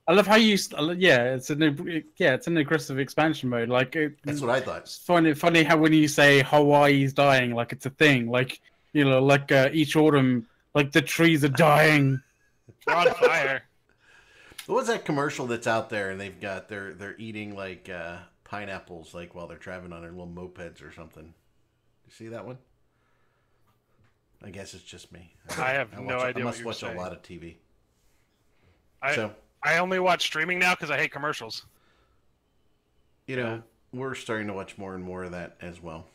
I love how you. Yeah, it's an aggressive expansion mode. Like That's what I thought. it's funny how when you say Hawaii's dying, like it's a thing. Like like each autumn, like the trees are dying. We're on fire. What was that commercial that's out there, and they're eating like pineapples, like while they're traveling on their little mopeds or something? You see that one? I guess it's just me. I have no idea I what must you're watch saying. a lot of TV. I only watch streaming now because I hate commercials. We're starting to watch more and more of that as well.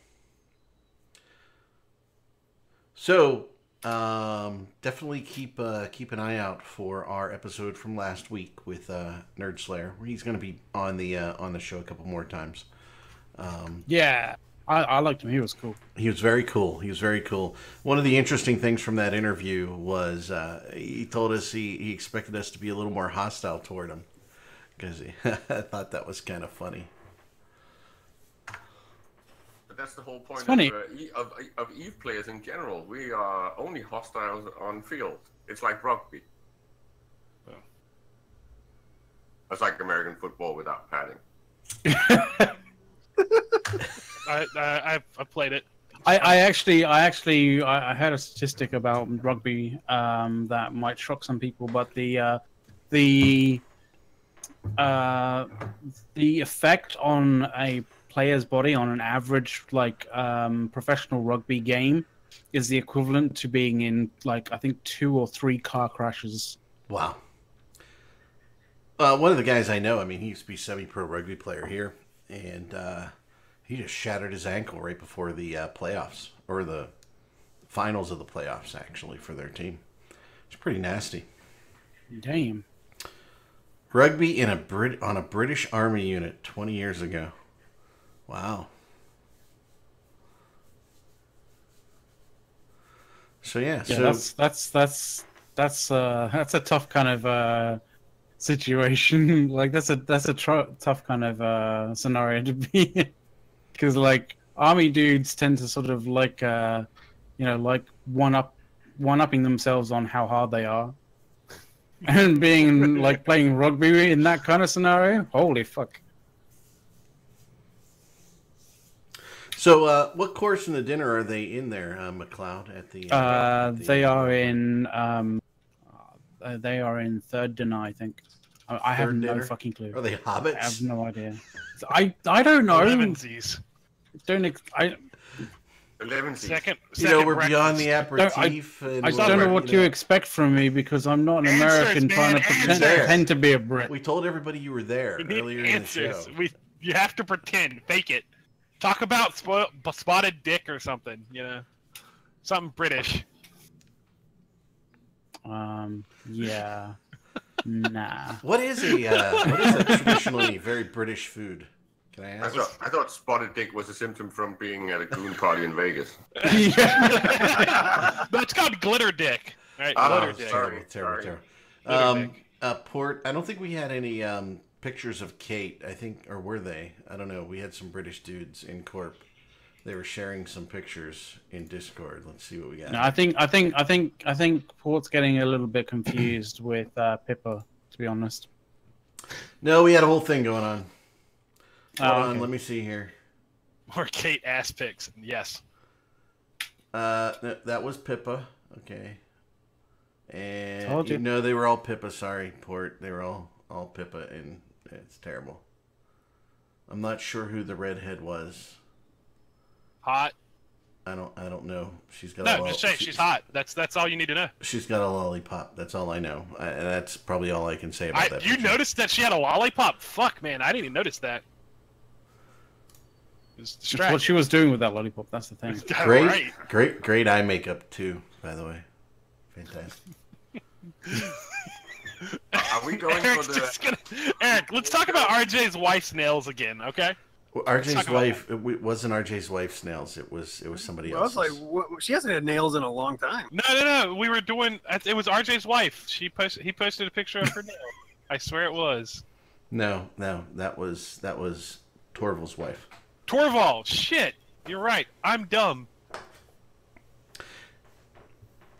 So, definitely keep an eye out for our episode from last week with Nerd Slayer. He's going to be on the show a couple more times. Yeah, I liked him. He was cool. He was very cool. One of the interesting things from that interview was he told us he expected us to be a little more hostile toward him because I thought that was kind of funny. But that's the whole point It's funny. of Eve players in general. We are only hostile on field. It's like rugby. It's like American football without padding. I played it. I actually heard a statistic about rugby that might shock some people, but the effect on a player's body on an average professional rugby game is the equivalent to being in I think 2 or 3 car crashes. Wow. One of the guys I know, he used to be semi-pro rugby player here, and he just shattered his ankle right before the playoffs, or the finals of the playoffs, actually, for their team. It's pretty nasty. Damn. Rugby on a British Army unit 20 years ago. Wow. So yeah, that's a tough kind of situation. that's a tough kind of scenario to be in, because army dudes tend to sort of one-upping themselves on how hard they are, and being playing rugby in that kind of scenario. Holy fuck. So, what course in the dinner are they in there, McLeod? At the they are in third dinner, I think. I have Third no dinner? fucking clue. Are they hobbits? I have no idea. I don't know. Elevensies. Second. We're beyond the breakfast. aperitif. I don't know what you expect from me because I'm not an Answers, American trying to man, pretend to be a Brit. We told everybody you were there We need earlier in the show. answers. You have to pretend, fake it. Talk about spotted dick or something, something British. Yeah. Nah. What is a traditionally very British food? Can I ask? I thought spotted dick was a symptom from being at a goon party in Vegas. That's called glitter dick. Right? Ah, Glitter dick. sorry. Terrible. Glitter dick. Port. I don't think we had any pictures of Kate. I think, or were they? I don't know. We had some British dudes in Corp. They were sharing some pictures in Discord. Let's see what we got. No, I think Port's getting a little bit confused with Pippa, to be honest. No, we had a whole thing going on. Hold on, Okay. let me see here. Or Kate ass pics. Yes. That was Pippa. Okay. And Told you. no, they were all Pippa. Sorry, Port. They were all Pippa, and it's terrible. I'm not sure who the redhead was. Hot. I don't know. She's got No, just say she's hot. That's all you need to know. She's got a lollipop. That's all I know. And that's probably all I can say about that. You picture. noticed that she had a lollipop? Fuck, man, I didn't even notice that. It was It's what she was doing with that lollipop. That's the thing. Great eye makeup too, by the way. Fantastic. Are we going Eric's for the? just gonna... Eric, let's talk about RJ's wife's nails again, okay? Well, Talk RJ's about wife. It wasn't RJ's wife's nails. It was somebody I was else's. like, what? She hasn't had nails in a long time. No. We were doing. It was RJ's wife. He posted a picture of her nail. I swear it was. No, that was Torval's wife. Torvald. Shit. You're right. I'm dumb.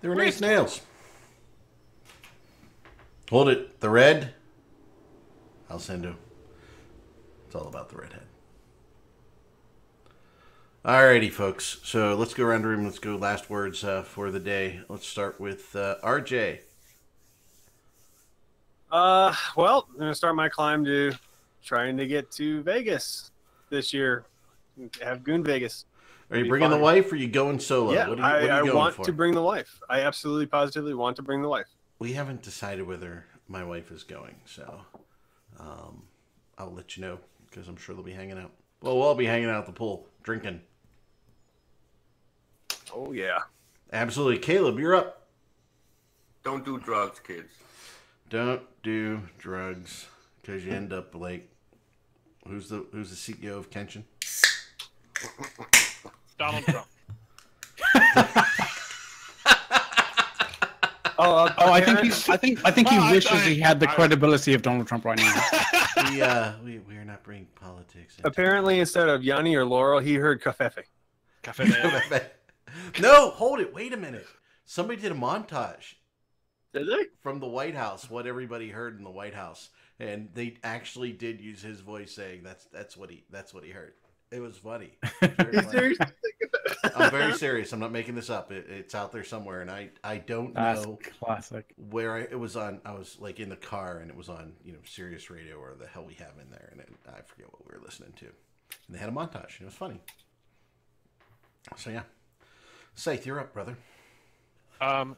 They were nice nails. Hold it. The red. I'll send him. It's all about the redhead. Alrighty, folks. So let's go around the room. Let's go last words for the day. Let's start with RJ. Well, I'm gonna start my climb to trying to get to Vegas this year. Have Goon Vegas. Are you Be bringing the fine. wife or are you going solo? Yeah, What are you I going want for? to bring the wife. I absolutely, positively want to bring the wife. We haven't decided whether my wife is going, so I'll let you know because I'm sure they'll be hanging out. Well, we'll all be hanging out at the pool, drinking. Oh yeah. Absolutely. Caleb, you're up. Don't do drugs, kids. Don't do drugs because you end up like who's the CEO of Kenshin? Donald Trump. Oh, I think he wishes he had the I- credibility of Donald Trump right now. We are not bringing politics. Apparently, instead of Yanni or Laurel, he heard Kafefe. Cafe Day. No, hold it. Wait a minute. Somebody did a montage Did they? from the White House, what everybody heard in the White House, and they actually did use his voice saying that's what he heard. It was funny. Very funny. Seriously? I'm very serious. I'm not making this up. It's out there somewhere, and I don't That's know classic. where it was on. I was like in the car, and it was on Sirius Radio or the hell we have in there, and I forget what we were listening to. And they had a montage. And it was funny. So yeah, Scythe, you're up, brother.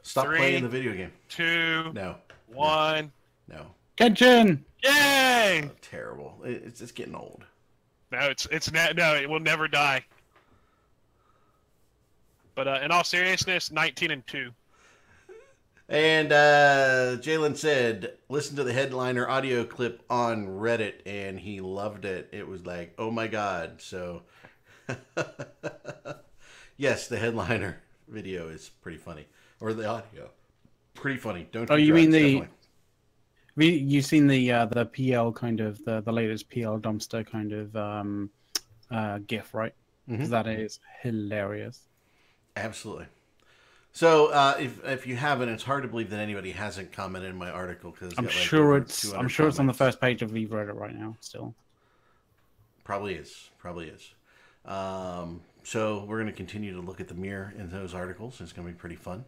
Stop 3, playing the video game. 2, No, 1. no. Kitchen. Yay! Oh, terrible. It's getting old. No, it will never die. But in all seriousness, 19 and 2. And Jalen said, listen to the headliner audio clip on Reddit, and he loved it. It was like, oh my god. So, yes, the headliner video is pretty funny, or the audio, pretty funny. Don't. Oh, do you mean drugs, the? definitely. You've seen the PL kind of the latest PL dumpster kind of GIF, right? Mhm. That is hilarious. Absolutely. So, if you haven't, it's hard to believe that anybody hasn't commented in my article because I'm sure it's on the first page of Leave Reddit right now. Still, Probably is. So we're going to continue to look at the mirror in those articles. It's going to be pretty fun.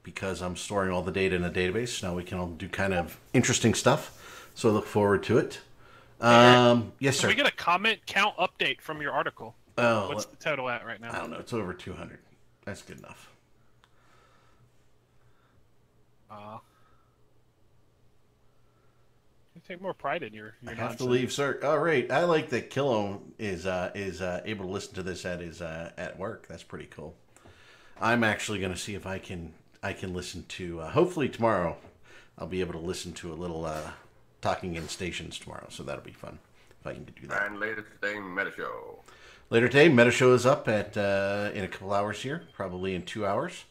Because I'm storing all the data in a database. Now we can all do kind of interesting stuff. So I look forward to it. Yes, sir. Can we get a comment count update from your article? Oh, What's the total at right I now? don't know. It's over 200. That's good enough. You take more pride in your I have to nonsense. leave, sir. All right. I like that Killo is able to listen to this at his at work. That's pretty cool. I'm actually going to see if I can I can listen to. Hopefully tomorrow, I'll be able to listen to a little Talking in Stations tomorrow. So that'll be fun if I can do that. And later today, Meta Show. Later today, Meta Show is up at in a couple hours here, probably in 2 hours.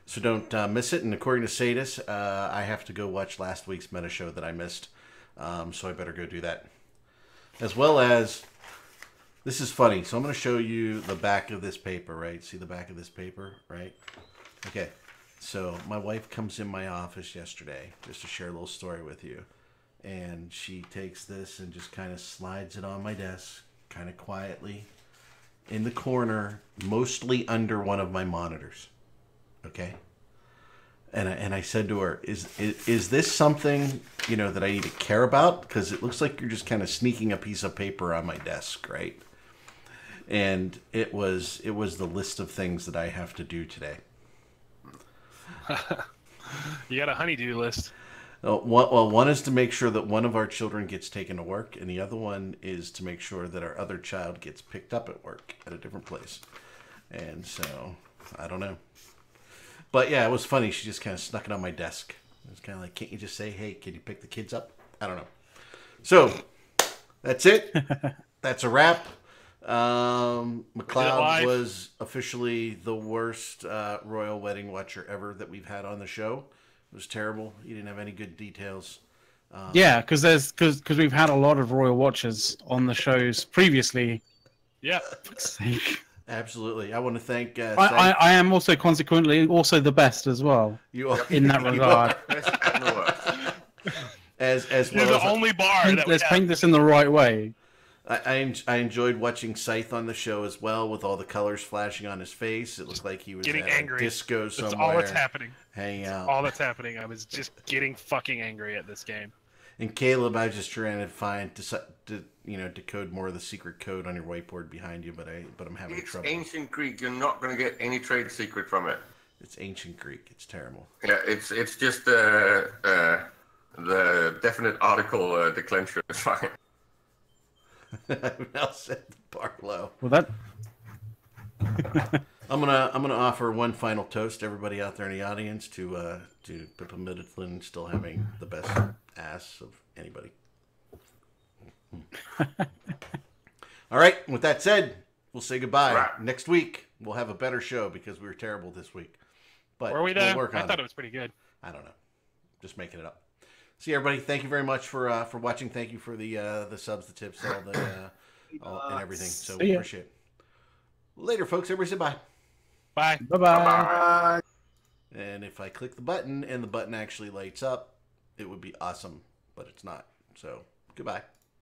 So don't miss it. And according to Sadis, I have to go watch last week's Meta Show that I missed. So I better go do that. As well as, this is funny. So I'm going to show you the back of this paper, right? See the back of this paper, right? Okay. So my wife comes in my office yesterday, just to share a little story with you. And she takes this and just kind of slides it on my desk, kind of quietly, in the corner, mostly under one of my monitors. Okay? And I said to her, is this something, you know, that I need to care about? Because it looks like you're just kind of sneaking a piece of paper on my desk, right? And it was the list of things that I have to do today. You got a honeydew list. One is to make sure that one of our children gets taken to work, and the other one is to make sure that our other child gets picked up at work at a different place. And so, I don't know. But yeah, it was funny. She just kind of snuck it on my desk. It was kind of like, can't you just say, hey, can you pick the kids up? I don't know. So, that's it. That's a wrap. McLeod was officially the worst royal wedding watcher ever that we've had on the show. It was terrible. You didn't have any good details. Yeah, because we've had a lot of royal watchers on the shows previously. Yeah. Absolutely. I want to thank. I am also consequently also the best as well. You are in that regard. As You're well the only bar. Let's paint this in the right way. I enjoyed watching Scythe on the show as well, with all the colors flashing on his face. It looked like he was getting at angry. A disco somewhere. That's all that's happening. Hanging out. All that's happening. I was just getting fucking angry at this game. And Caleb, I was just trying to find decode more of the secret code on your whiteboard behind you, but I'm having trouble. It's ancient Greek. You're not going to get any trade secret from it. It's ancient Greek. It's terrible. Yeah, it's just the definite article declension is fine. Now said Barlow. Well, that. I'm gonna offer one final toast to everybody out there in the audience to Pippa Middleton still having the best ass of anybody. All right. With that said, we'll say goodbye. Right. Next week we'll have a better show because we were terrible this week. But were we there? we'll work on I thought it was pretty good. I don't know. Just making it up. See everybody. Thank you very much for watching. Thank you for the subs, the tips, and everything. So we appreciate it. Later, folks. Everybody say bye. Bye. Bye-bye. And if I click the button and the button actually lights up, it would be awesome, but it's not. So goodbye.